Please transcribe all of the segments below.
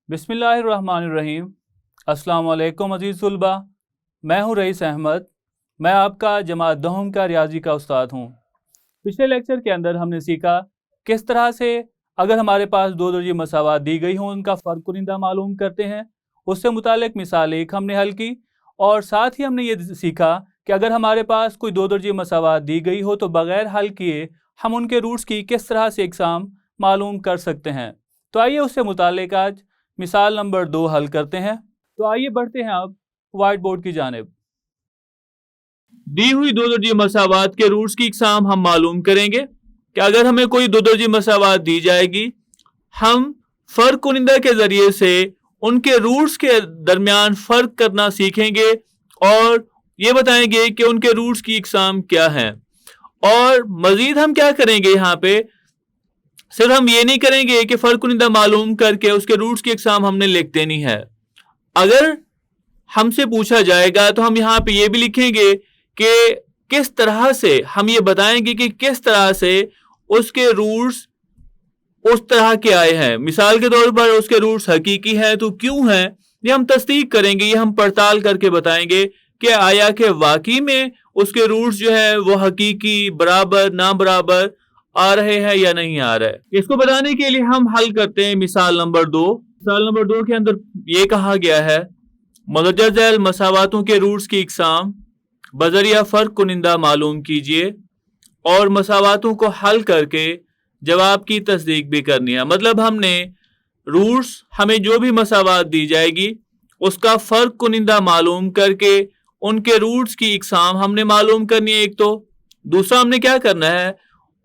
बिस्मिल्लाहिर्रहमानिर्रहीम। अस्सलाम वालेकुम अज़ीज़ तुलबा, मैं हूँ रईस अहमद। मैं आपका जमात दहम का रियाजी का उस्ताद हूँ। पिछले लेक्चर के अंदर हमने सीखा किस तरह से अगर हमारे पास दो दर्जे मसावात दी गई हों उनका फ़र्क कुनिंदा मालूम करते हैं। उससे मुतालिक मिसाल एक हमने हल की और साथ ही हमने ये सीखा कि अगर हमारे पास कोई दो दर्जे मसावात दी गई हो तो बग़ैर हल किए हम उनके रूट्स की किस तरह से इकसाम मालूम कर सकते हैं। तो आइए उससे मुतालिक आज मिसाल नंबर 2 हल करते हैं। तो आइए बढ़ते हैं अब वाइट बोर्ड की जानिब। दी हुई दो दर्जे मसावात के रूट्स की इकसाम हम मालूम करेंगे कि अगर हमें कोई दो दर्जे मसावात दी जाएगी, हम फ़र्क कुनिंदा के ज़रिए से उनके रूट्स के दरमियान फ़र्क करना सीखेंगे और ये बताएंगे कि उनके रूट्स की इकसाम क्या है। और मज़ीद हम क्या करेंगे, यहाँ पे सिर्फ हम ये नहीं करेंगे कि फ़र्क कुनिंदा मालूम करके उसके रूट्स की इकसाम हमने लिख देनी है। अगर हमसे पूछा जाएगा तो हम यहाँ पे ये भी लिखेंगे कि किस तरह से हम ये बताएंगे कि किस तरह से उसके रूट्स उस तरह के आए हैं। मिसाल के तौर पर उसके रूट्स हकीकी हैं तो क्यों हैं, ये हम तस्दीक करेंगे, ये हम पड़ताल करके बताएंगे कि आया कि वाकई में उसके रूट्स जो है वो हकीकी, बराबर, ना बराबर आ रहे हैं या नहीं आ रहे। इसको बताने के लिए हम हल करते हैं मिसाल नंबर 2। मिसाल नंबर 2 के अंदर ये कहा गया है, मदरजा झैल मसावातों के रूट्स की इकसाम बजरिया फ़र्क कुनिंदा मालूम कीजिए और मसावातों को हल करके जवाब की तस्दीक भी करनी है। मतलब हमने रूट्स, हमें जो भी मसावात दी जाएगी उसका फ़र्क कुनिंदा मालूम करके उनके रूट्स की इकसाम हमने मालूम करनी है एक तो। दूसरा हमने क्या करना है,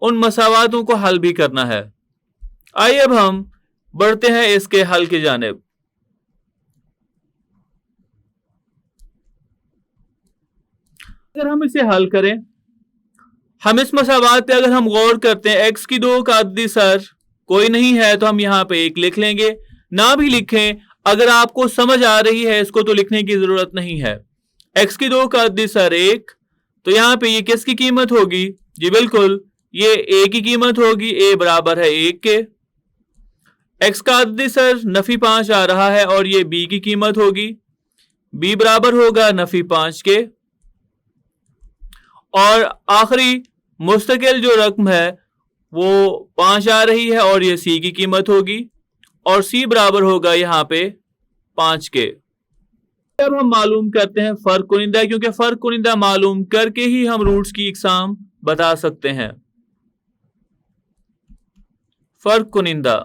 उन मसावातों को हल भी करना है। आइए अब हम बढ़ते हैं इसके हल की जानिब। अगर हम इसे हल करें, हम इस मसावात पे अगर हम गौर करते हैं, x की 2 का अददी सर कोई नहीं है तो हम यहाँ पे 1 लिख लेंगे। ना भी लिखें, अगर आपको समझ आ रही है इसको तो लिखने की जरूरत नहीं है। x की 2 का अददी सर 1, तो यहाँ पे ये किसकी कीमत होगी? जी बिल्कुल, ये a की कीमत होगी। a बराबर है 1 के। x का अददी सर नफी 5 आ रहा है और ये b की कीमत होगी। b बराबर होगा नफी 5 के। और आखिरी मुस्तकिल जो रकम है वो 5 आ रही है और ये सी की कीमत होगी और सी बराबर होगा यहाँ पे 5 के। अब हम मालूम करते हैं फ़र्क कुनिंदा, क्योंकि फ़र्क कुनिंदा मालूम करके ही हम रूट्स की इकसाम बता सकते हैं। फ़र्क कुनिंदा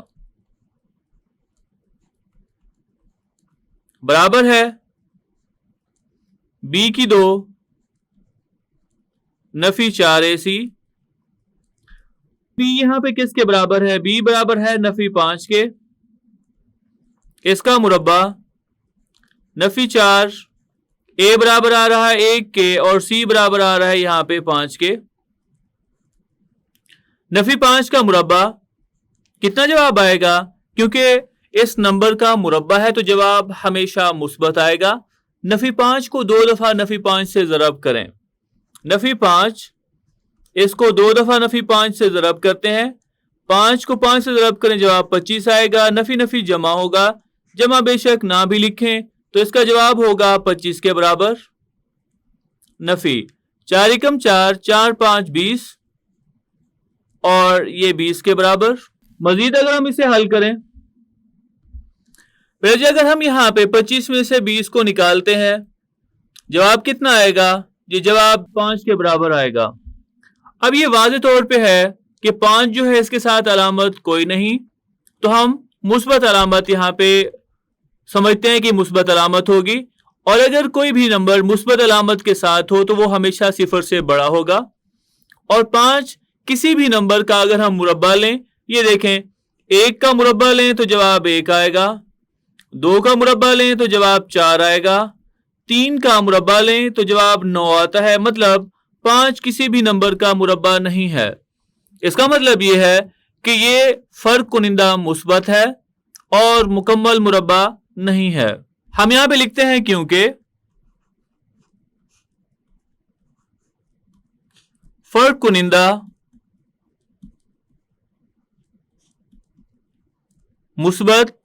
बराबर है b की 2 नफी 4 AC। b यहाँ पे किसके बराबर है? b बराबर है नफी 5 के। इसका मुरब्बा नफी 4, a बराबर आ रहा है 1 के और c बराबर आ रहा है यहाँ पे 5 के। नफी 5 का मुरब्बा कितना जवाब आएगा? क्योंकि इस नंबर का मुरब्बा है तो जवाब हमेशा मुस्बत आएगा। नफी 5 को 2 दफा नफी 5 से ज़रब करें। नफी 5, इसको 2 दफा नफी 5 से ज़रब करते हैं। 5 को 5 से ज़रब करें, जवाब 25 आएगा। नफी नफी जमा होगा, जमा बेशक ना भी लिखें तो इसका जवाब होगा 25 के बराबर। नफी 4 एकम 4, 4 5 20 और ये 20 के बराबर। मजीद अगर हम इसे हल करें, फिर अगर हम यहाँ पे 25 में से 20 को निकालते हैं, जवाब कितना आएगा? ये जवाब 5 के बराबर आएगा। अब ये वाज़े तौर पे है कि 5 जो है इसके साथ अलामत कोई नहीं, तो हम मुस्बत अलामत यहाँ पे समझते हैं कि मुस्बत अलामत होगी। और अगर कोई भी नंबर मुस्बत अलामत के साथ हो तो वो हमेशा 0 से बड़ा होगा। और 5 किसी भी नंबर का अगर हम मुरब्बा लें, ये देखें, 1 का मुरब्बा लें तो जवाब 1 आएगा, 2 का मुरब्बा लें तो जवाब 4 आएगा, 3 का मुरब्बा लें तो जवाब 9 आता है। मतलब 5 किसी भी नंबर का मुरब्बा नहीं है। इसका मतलब ये है कि ये फ़र्क कुनिंदा मुस्बत है और मुकम्मल मुरब्बा नहीं है। हम यहां पे लिखते हैं क्योंकि फ़र्क कुनिंदा मुस्बत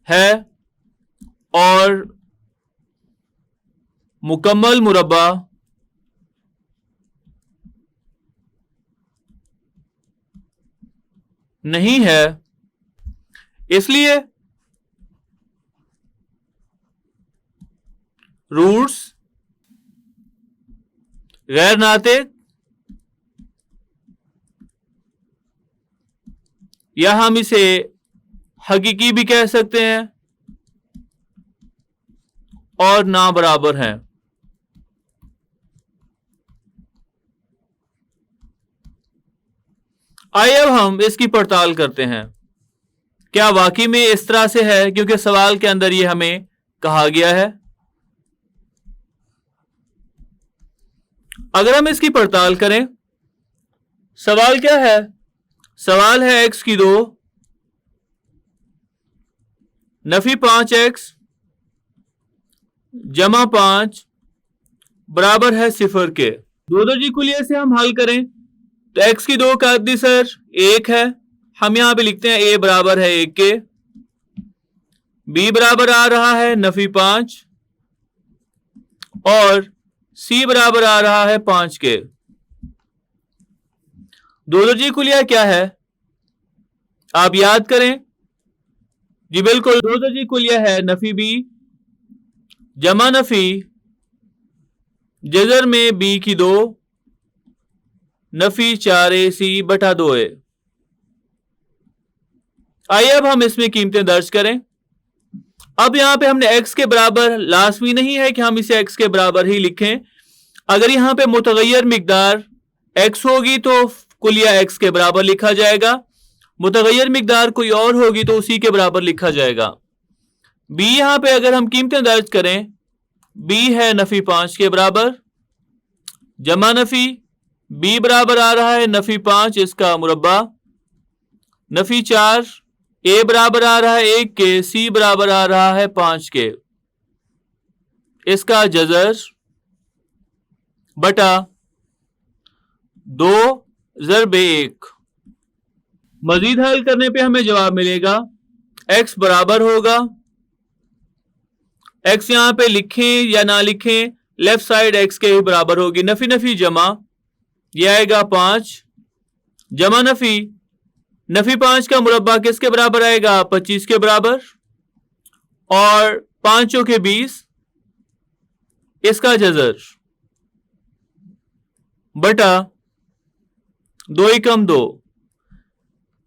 है और मुकम्मल मुरब्बा नहीं है, इसलिए रूट्स गैर नातिक या हम इसे हकीकी भी कह सकते हैं और ना बराबर हैं। आइए अब हम इसकी पड़ताल करते हैं, क्या वाकई में इस तरह से है, क्योंकि सवाल के अंदर ये हमें कहा गया है। अगर हम इसकी पड़ताल करें, सवाल क्या है? सवाल है x की 2 नफी 5x जमा 5 बराबर है 0 के। दो जी कुलिये से हम हल करें तो x की 2 का अद्दी सर 1 है, हम यहां पे लिखते हैं a बराबर है 1 के, b बराबर आ रहा है नफी 5 और c बराबर आ रहा है 5 के। दो जी कुलिया क्या है आप याद करें? जी बिल्कुल, दो जी कुलिया है नफी b जमा नफी जजर में b की 2 नफी 4ac बटा 2a। आइए अब हम इसमें कीमतें दर्ज करें। अब यहां पे हमने x के बराबर, लाजमी नहीं है कि हम इसे x के बराबर ही लिखें। अगर यहां पे मुतगय्यर मिकदार x होगी तो कुलिया x के बराबर लिखा जाएगा, मुतगय्यर मिकदार कोई और होगी तो उसी के बराबर लिखा जाएगा। b यहां पे अगर हम कीमतें दर्ज करें, b है नफी 5 के बराबर जमा नफी b बराबर आ रहा है नफी 5 इसका मुरब्बा नफी 4, a बराबर आ रहा है 1 के, c बराबर आ रहा है 5 के, इसका जजर बटा 2 ज़रब 1। मजीद हल करने पे हमें जवाब मिलेगा x बराबर होगा, x यहां पे लिखें या ना लिखें, लेफ्ट साइड x के ही बराबर होगी, नफी नफी जमा ये आएगा 5 जमा नफी नफी 5 का मुरब्बा किसके बराबर आएगा? 25 के बराबर और 5 चौके 20 इसका जजर बटा 2 एकम 2।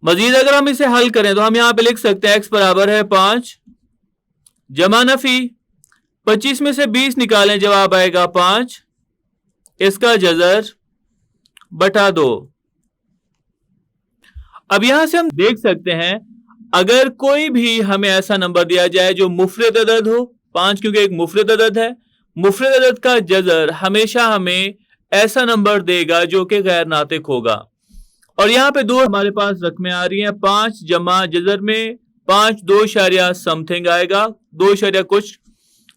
मजीद अगर हम इसे हल करें तो हम यहां पे लिख सकते हैं x बराबर है 5 जमा नफी 25 में से 20 निकालें, जवाब आएगा 5 इसका जजर बटा 2। अब यहां से हम देख सकते हैं अगर कोई भी हमें ऐसा नंबर दिया जाए जो मुफरद अदद हो, 5 क्योंकि एक मुफरद अदद है, मुफरद अदद का जजर हमेशा हमें ऐसा नंबर देगा जो कि गैर नातिक होगा। और यहां पे 2 हमारे पास रकमें आ रही हैं, 5 जमा जजर में 5 2 इशारिया समथिंग आएगा, 2 इशारिया कुछ,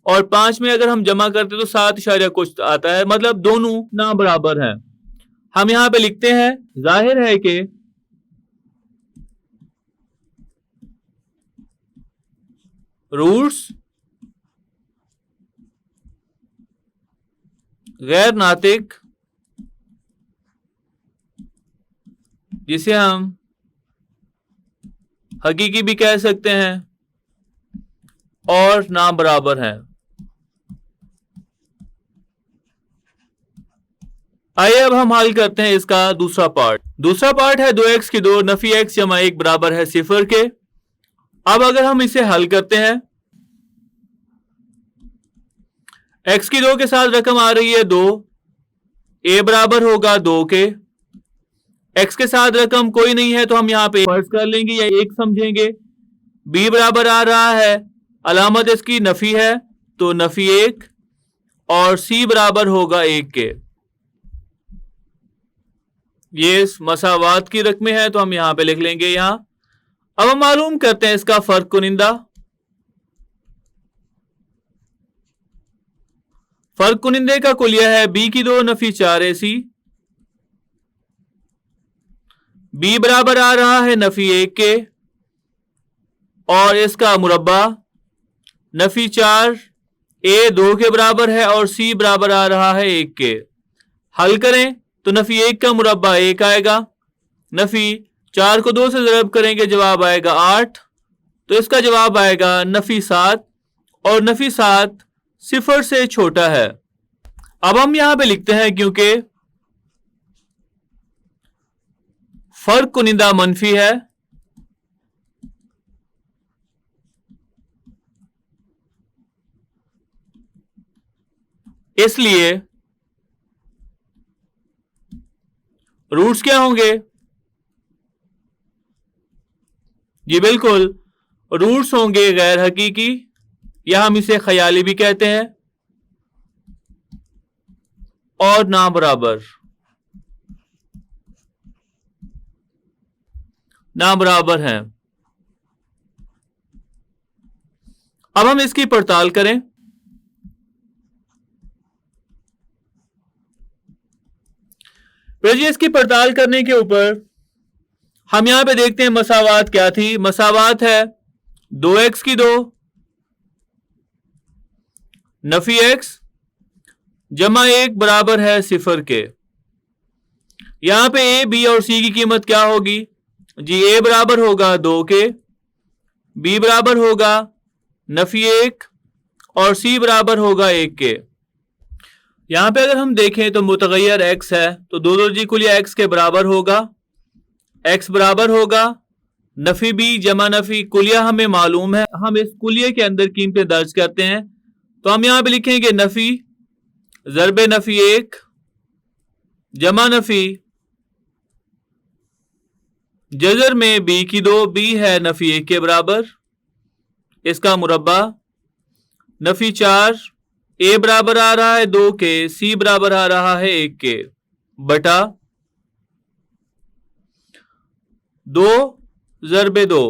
और 5 में अगर हम जमा करते तो 7 इशारिया कुछ आता है, मतलब दोनों ना बराबर हैं। हम यहां पे लिखते हैं जाहिर है कि रूट्स गैर नातिक, जिसे हम हकीकी भी कह सकते हैं, और ना बराबर हैं। आइए अब हम हल करते हैं इसका दूसरा पार्ट। दूसरा पार्ट है 2x की 2 नफी x जमा 1 बराबर है 0 के। अब अगर हम इसे हल करते हैं, x की 2 के साथ रकम आ रही है 2, a बराबर होगा 2 के, x के साथ रकम कोई नहीं है तो हम यहां पे फर्ज कर लेंगे या 1 समझेंगे, b बराबर आ रहा है, अलामत इसकी नफी है तो नफी 1, और c बराबर होगा 1 के। ये मसावात की रकमें हैं तो हम यहां पे लिख लेंगे यहां। अब हम मालूम करते हैं इसका फर्क कुनिंदा। फर्क कुनिंदे का कुलिया है b की 2 नफी 4ac, b बराबर आ रहा है नफी 1 के, और इसका मुरब्बा नफी 4, ए 2 के बराबर है और सी बराबर आ रहा है 1 के। हल करें तो नफी 1 का मुरब्बा 1 आएगा, नफी 4 को 2 से ज़रब करेंगे जवाब आएगा 8, तो इसका जवाब आएगा नफी 7 और नफी 7 0 से छोटा है। अब हम यहां पे लिखते हैं क्योंकि फर्क कुनिंदा मनफी है इसलिए रूट्स क्या होंगे? जी बिल्कुल, रूट्स होंगे गैर हकीकी या हम इसे ख्याली भी कहते हैं और ना बराबर। ना बराबर हैं। अब हम इसकी पड़ताल करें। जी इसकी पड़ताल करने के ऊपर हम यहां पे देखते हैं मसावात क्या थी। मसावात है 2x की 2 नफी x जमा 1 बराबर है 0 के। यहां पे a, b और c की कीमत क्या होगी? जी a बराबर होगा 2 के, b बराबर होगा नफी 1 और c बराबर होगा 1 के। यहां पे अगर हम देखें तो मुतगय्यर x है तो दो दर्जी कुलिया x के बराबर होगा। x बराबर होगा नफी b जमा नफी कुलिया हमें मालूम है, हम इस कुलिये के अंदर कीमतें दर्ज करते हैं तो हम यहां पे लिखेंगे नफी ज़रबे नफी 1 जमा नफी जजर में b की 2, b है नफी 1 के बराबर, इसका मुरब्बा नफी 4 a बराबर आ रहा है 2 के, c बराबर आ रहा है 1 के बटा 2 ज़रबे 2।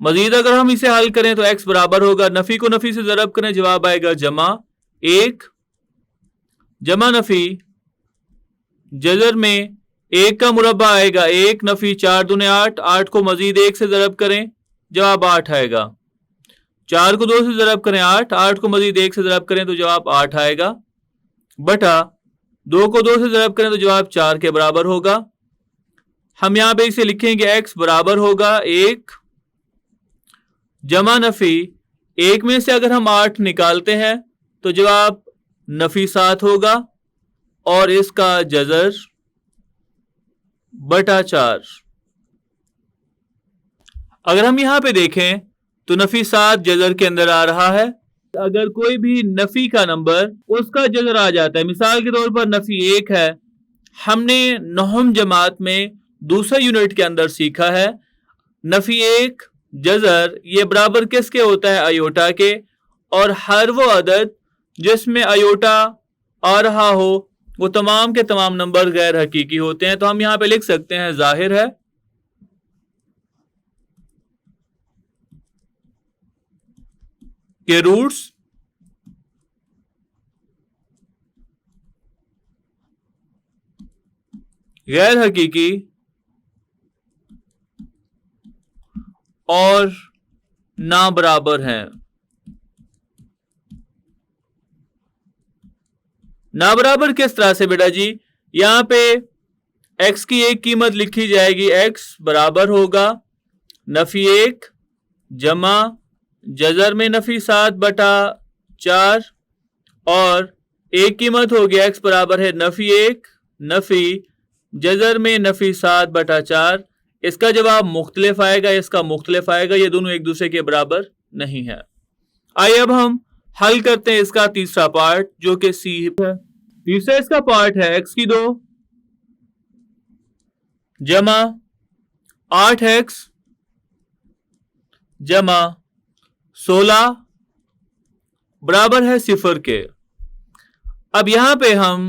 मजीद अगर हम इसे हल करें तो x बराबर होगा नफी को नफी से ज़रब करें जवाब आएगा जमा 1 जमा नफी जजर में 1 का मुरब्बा आएगा 1 नफी 4 दूने 8, 8 को मजीद 1 से ज़रब करें जवाब 8 आएगा। 4 को 2 से ज़रब करें 8, 8 को मजीद 1 से ज़रब करें तो जवाब 8 आएगा बटा 2 को 2 से ज़रब करें तो जवाब 4 के बराबर होगा। हम यहां पे इसे लिखेंगे x बराबर होगा 1 जमा नफी 1 में से अगर हम 8 निकालते हैं तो जवाब नफी 7 होगा और इसका जजर बटा 4। अगर हम यहां पे देखें तो नफी 7 जजर के अंदर आ रहा है। अगर कोई भी नफी का नंबर उसका जजर आ जाता है, मिसाल के तौर पर नफी 1 है, हमने नौम जमात में दूसरे यूनिट के अंदर सीखा है नफी 1 जजर ये बराबर किसके होता है? अयोटा के, और हर वो अदद जिसमें अयोटा आ रहा हो वो तमाम के तमाम नंबर गैर हकीकी होते हैं। तो हम यहां पे लिख सकते हैं जाहिर है कि रूट्स गैर हकीकी और ना बराबर हैं। ना बराबर किस तरह से बेटा जी? यहां पे x की एक कीमत लिखी जाएगी, x बराबर होगा नफी 1 जमा जजर में नफी 7 बटा 4 और एक कीमत होगी x बराबर है नफी 1 नफी जजर में नफी 7 बटा 4। इसका जवाब मुख्तलिफ आएगा, इसका मुख्तलिफ आएगा, ये दोनों एक दूसरे के बराबर नहीं है। आइए अब हम हल करते हैं इसका तीसरा पार्ट जो कि सी है। तीसरा इसका पार्ट है x की 2 जमा 8x जमा 16 बराबर है 0 के। अब यहां पे हम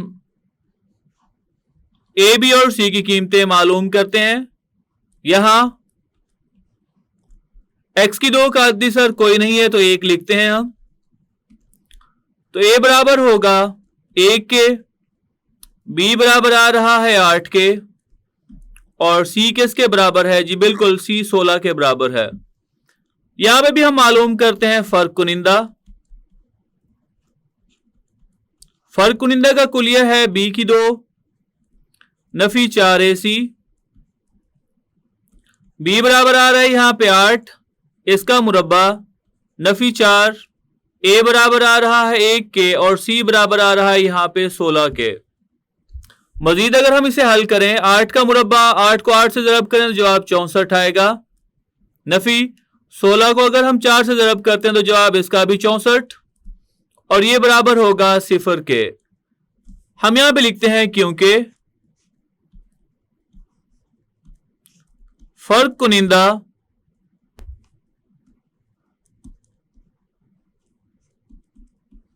ए, बी और सी की कीमतें मालूम करते हैं। यहां x की 2 का अद्दी सर कोई नहीं है तो 1 लिखते हैं हम, तो a बराबर होगा 1 के, b बराबर आ रहा है 8 के और c किसके बराबर है? जी बिल्कुल c 16 के बराबर है। यहां पे भी हम मालूम करते हैं फर्क कुनिंदा। फर्क कुनिंदा का कुलिया है b की 2 नफी 4ac। b बराबर आ रहा है यहां पे 8, इसका मुरब्बा नफी 4, a बराबर आ रहा है 1 के और c बराबर आ रहा है यहां पे 16 के। मजीद अगर हम इसे हल करें, 8 का मुरब्बा 8 को 8 से ज़रब करें तो जवाब 64 आएगा। नफी 16 को अगर हम 4 से ज़रब करते हैं तो जवाब इसका भी 64 और ये बराबर होगा 0 के। हम यहां पे लिखते हैं क्योंकि फर्क कुनिंदा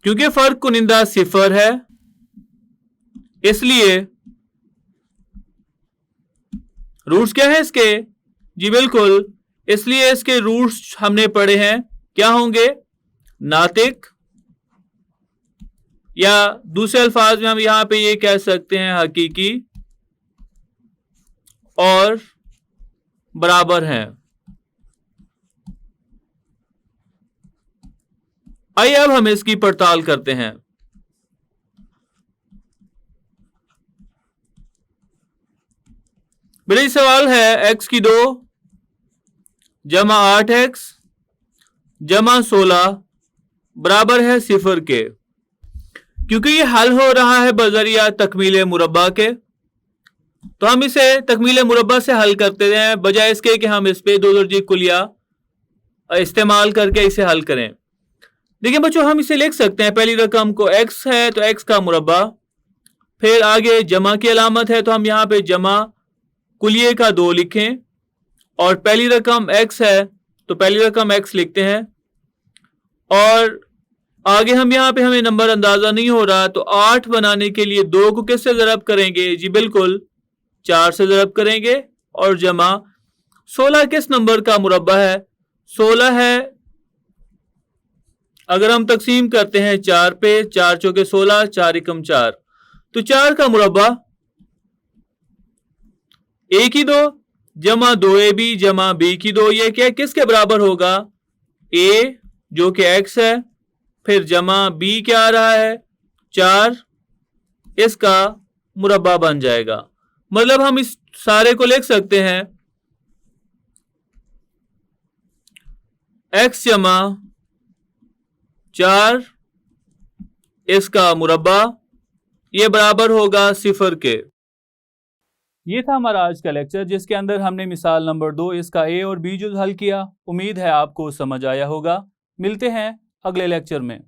क्योंकि फर्क कुनिंदा 0 है, इसलिए रूट्स क्या है इसके? जी बिल्कुल, इसलिए इसके रूट्स हमने पढ़े हैं, क्या होंगे? नातिक, या दूसरे अल्फाज में हम यहां पे ये कह सकते हैं हकीकी और बराबर हैं। आइए अब हम इसकी पड़ताल करते हैं। मेरा सवाल है x की 2 जमा 8x जमा 16 बराबर है 0 के। क्योंकि ये हल हो रहा है बजरिया तकमील मुरब्बा के, तो हम इसे तकमील मुरब्बा से हल करते हैं बजाय इसके कि हम इस पे 2 दर्जी कुलिया इस्तेमाल करके इसे हल करें। देखिए बच्चों, हम इसे लिख सकते हैं, पहली रकम को x है तो x का मुरब्बा, फिर आगे जमा की अलामत है तो हम यहाँ पे जमा कुलिये का 2 लिखें, और पहली रकम x है तो पहली रकम x लिखते हैं, और आगे हम यहाँ पे हमें नंबर अंदाजा नहीं हो रहा तो 8 बनाने के लिए 2 को किससे ज़रब करेंगे? जी बिल्कुल 4 से ज़रब करेंगे, और जमा 16 किस नंबर का मुरब्बा है? 16 है, अगर हम तकसीम करते हैं 4 पे, 4 चौके 16, 4 एकम 4, तो 4 का मुरब्बा a की 2 जमा 2ab जमा b की 2, ये क्या किसके बराबर होगा? a जो कि x है, फिर जमा b क्या आ रहा है? 4, इसका मुरब्बा बन जाएगा। मतलब हम इस सारे को लिख सकते हैं x जमा 4 इसका मुरब्बा, ये बराबर होगा 0 के। ये था हमारा आज का लेक्चर, जिसके अंदर हमने मिसाल नंबर 2 इसका a और b जो हल किया। उम्मीद है आपको समझ आया होगा। मिलते हैं अगले लेक्चर में।